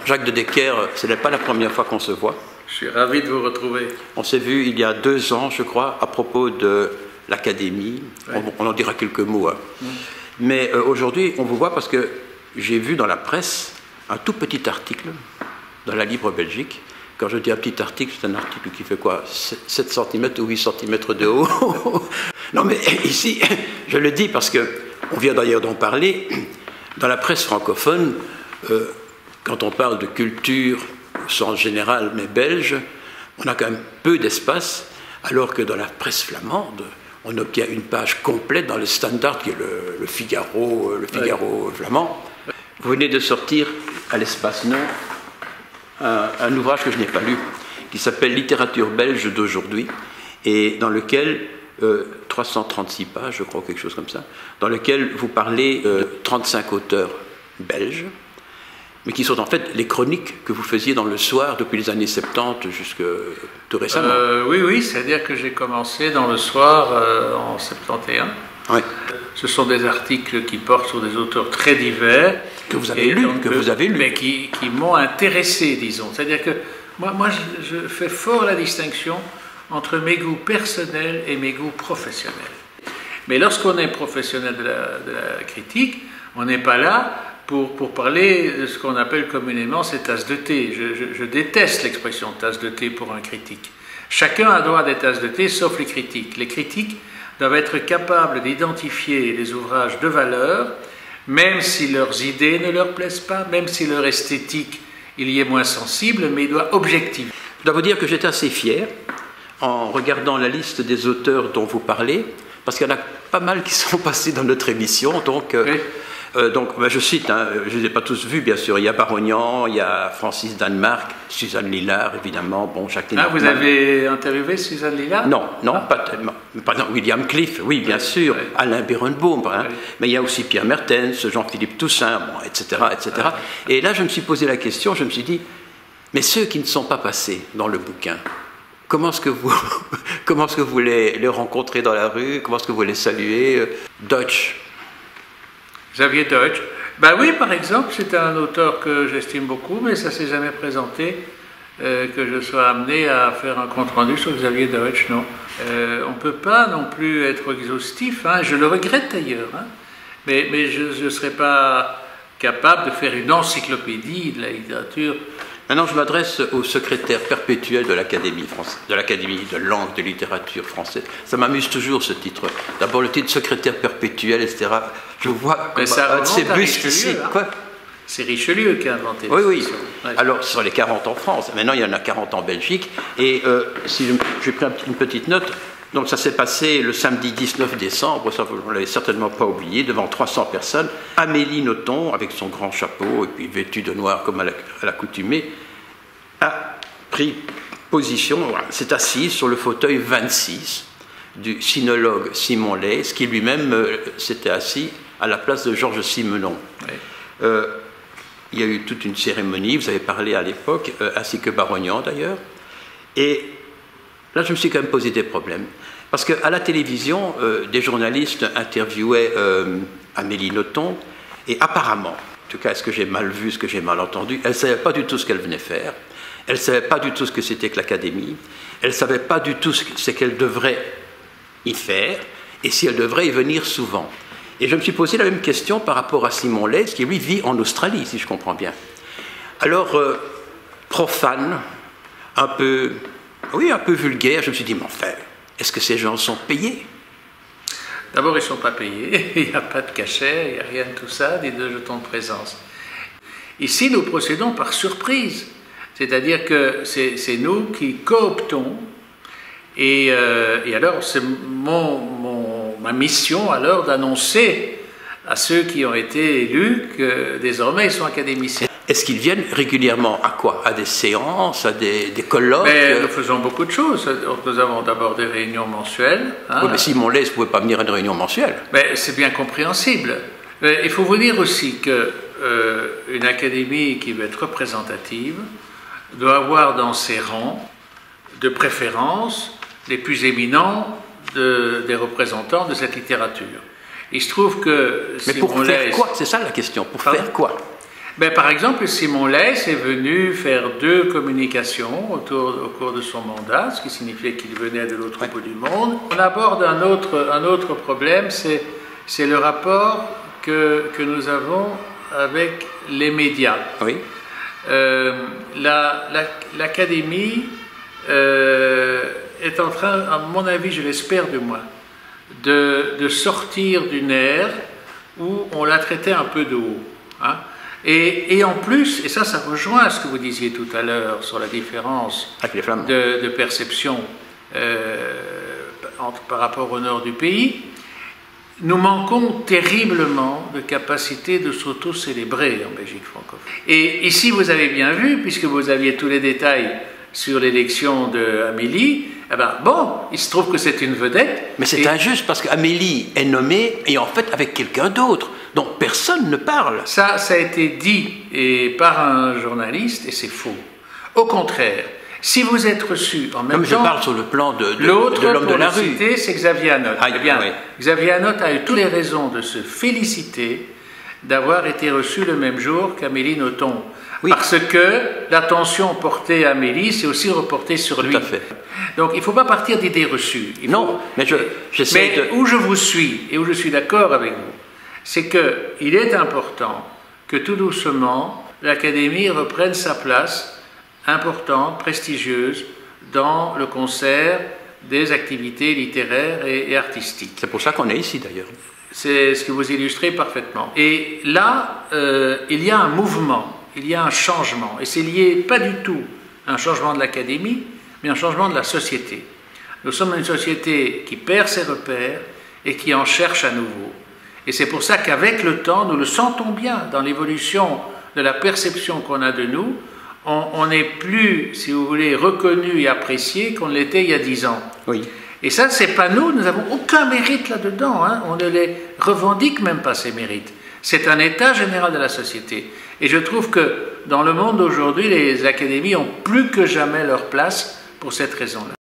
Jacques de Decker, ce n'est pas la première fois qu'on se voit. Je suis ravi de vous retrouver. On s'est vu il y a 2 ans, je crois, à propos de l'Académie. Ouais. On en dira quelques mots. Hein. Mais aujourd'hui, on vous voit parce que j'ai vu dans la presse un tout petit article dans la Libre Belgique. Quand je dis un petit article, c'est un article qui fait quoi, 7 cm ou 8 cm de haut. Non mais ici, je le dis parce qu'on vient d'ailleurs d'en parler, dans la presse francophone, quand on parle de culture, au sens général, mais belge, on a quand même peu d'espace, alors que dans la presse flamande, on obtient une page complète dans le Standard, qui est le Figaro flamand. Vous venez de sortir à l'Espace Nord un ouvrage que je n'ai pas lu, qui s'appelle « Littérature belge d'aujourd'hui », et dans lequel, 336 pages, je crois, quelque chose comme ça, dans lequel vous parlez 35 auteurs belges, mais qui sont en fait les chroniques que vous faisiez dans Le Soir depuis les années 70 jusqu'à tout récemment. Oui, c'est-à-dire que j'ai commencé dans Le Soir en 71. Ouais. Ce sont des articles qui portent sur des auteurs très divers. Que vous avez lus, mais qui m'ont intéressé, disons. C'est-à-dire que moi je fais fort la distinction entre mes goûts personnels et mes goûts professionnels. Mais lorsqu'on est professionnel de la critique, on n'est pas là pour parler de ce qu'on appelle communément ces tasses de thé. Je déteste l'expression tasse de thé pour un critique. Chacun a droit à des tasses de thé, sauf les critiques. Les critiques doivent être capables d'identifier les ouvrages de valeur, même si leurs idées ne leur plaisent pas, même si leur esthétique il y est moins sensible, mais il doit objectiver. Je dois vous dire que j'étais assez fier en regardant la liste des auteurs dont vous parlez, parce qu'il y en a pas mal qui sont passés dans notre émission, donc... Oui. Je cite, hein, je ne les ai pas tous vus, bien sûr. Il y a Barognan, il y a Francis Danemark, Suzanne Lillard, évidemment. Bon, Jacqueline. Ah, vous avez interviewé Suzanne Lillard? Non, pas tellement. Pardon, William Cliff, oui, bien sûr. Oui. Alain Berenbaum, hein. Oui. Mais il y a aussi Pierre Mertens, Jean-Philippe Toussaint, bon, etc., etc. Et là, je me suis posé la question, je me suis dit, mais ceux qui ne sont pas passés dans le bouquin, comment est-ce que vous les rencontrez dans la rue? Comment est-ce que vous les saluez? Deutsch. Xavier Deutsch. Ben oui, par exemple, c'est un auteur que j'estime beaucoup, mais ça ne s'est jamais présenté que je sois amené à faire un compte-rendu sur Xavier Deutsch, non. On ne peut pas non plus être exhaustif, hein, je le regrette d'ailleurs, hein, mais je ne serais pas capable de faire une encyclopédie de la littérature. Maintenant, je m'adresse au secrétaire perpétuel de l'Académie française, de l'Académie de langue, de littérature française. Ça m'amuse toujours, ce titre. D'abord, le titre secrétaire perpétuel, etc. Je vois comme un de ces bustes ici. Hein. Quoi? C'est Richelieu qui a inventé. Oui. Ouais. Alors, ce sont les 40 en France. Maintenant, il y en a 40 en Belgique. Et si j'ai pris une petite note, donc ça s'est passé le samedi 19 décembre, ça vous ne l'avez certainement pas oublié, devant 300 personnes. Amélie Nothomb, avec son grand chapeau et puis vêtue de noir comme à l'accoutumée, a pris position, s'est assise sur le fauteuil 26 du sinologue Simon Leys, qui lui-même s'était assis à la place de Georges Simenon. Oui. Il y a eu toute une cérémonie, vous avez parlé à l'époque, ainsi que Barognan d'ailleurs, et là, je me suis quand même posé des problèmes. Parce qu'à la télévision, des journalistes interviewaient Amélie Nothomb, et apparemment, en tout cas, est-ce que j'ai mal vu, est-ce que j'ai mal entendu, elle ne savait pas du tout ce qu'elle venait faire, elle ne savait pas du tout ce que c'était que l'Académie, elle ne savait pas du tout ce qu'elle devrait y faire, et si elle devrait y venir souvent. Et je me suis posé la même question par rapport à Simon Leys, qui lui vit en Australie, si je comprends bien. Alors, profane, un peu vulgaire, je me suis dit, mais enfin, est-ce que ces gens sont payés? D'abord, ils ne sont pas payés, il n'y a pas de cachet, il n'y a rien de tout ça, ni de jetons de présence. Ici, nous procédons par surprise, c'est-à-dire que c'est nous qui cooptons, et alors c'est ma mission alors d'annoncer à ceux qui ont été élus que désormais ils sont académiciens. Est-ce qu'ils viennent régulièrement à quoi? À des séances, à des colloques? Nous faisons beaucoup de choses. Nous avons d'abord des réunions mensuelles. Hein. Oui, mais Simon Leys ne pouvait pas venir à une réunion mensuelle. C'est bien compréhensible. Il faut vous dire aussi qu'une académie qui veut être représentative doit avoir dans ses rangs, de préférence, les plus éminents des représentants de cette littérature. Il se trouve que... Mais pour faire quoi? C'est ça la question. Pour faire quoi? Ben, par exemple, Simon Leys est venu faire 2 communications au cours de son mandat, ce qui signifiait qu'il venait de l'autre bout du monde. On aborde un autre problème, c'est le rapport que nous avons avec les médias. Oui. L'Académie est en train, à mon avis, je l'espère du moins, de sortir d'une ère où on la traitait un peu de haut. Hein. Et en plus, et ça rejoint ce que vous disiez tout à l'heure sur la différence de perception par rapport au nord du pays, nous manquons terriblement de capacité de s'auto-célébrer en Belgique francophone. Et ici, vous avez bien vu, puisque vous aviez tous les détails sur l'élection d'Amélie, eh ben, bon, il se trouve que c'est une vedette. Mais c'est injuste, parce qu'Amélie est nommée, et en fait avec quelqu'un d'autre, dont personne ne parle. Ça a été dit par un journaliste, et c'est faux. Au contraire, si vous êtes reçu en même temps... Comme je parle sur le plan de l'homme de la rue. L'autre, c'est Xavier Anotte. Ah, eh bien, oui. Xavier Anotte a eu toutes les raisons de se féliciter d'avoir été reçu le même jour qu'Amélie Nothomb. Oui. Parce que l'attention portée à Amélie, c'est aussi reportée sur lui. Tout à fait. Donc il ne faut pas partir d'idées reçues. Non, mais où je vous suis, et où je suis d'accord avec vous, c'est qu'il est important que tout doucement, l'Académie reprenne sa place importante, prestigieuse, dans le concert des activités littéraires et artistiques. C'est pour ça qu'on est ici d'ailleurs. C'est ce que vous illustrez parfaitement. Et là, il y a un mouvement, il y a un changement, et c'est lié pas du tout à un changement de l'Académie, mais un changement de la société. Nous sommes une société qui perd ses repères et qui en cherche à nouveau. Et c'est pour ça qu'avec le temps, nous le sentons bien dans l'évolution de la perception qu'on a de nous, on n'est plus, si vous voulez, reconnu et apprécié qu'on l'était il y a 10 ans. Oui. Et ça, c'est pas nous n'avons aucun mérite là-dedans, hein. On ne les revendique même pas, ces mérites. C'est un état général de la société. Et je trouve que dans le monde d'aujourd'hui, les académies ont plus que jamais leur place pour cette raison-là.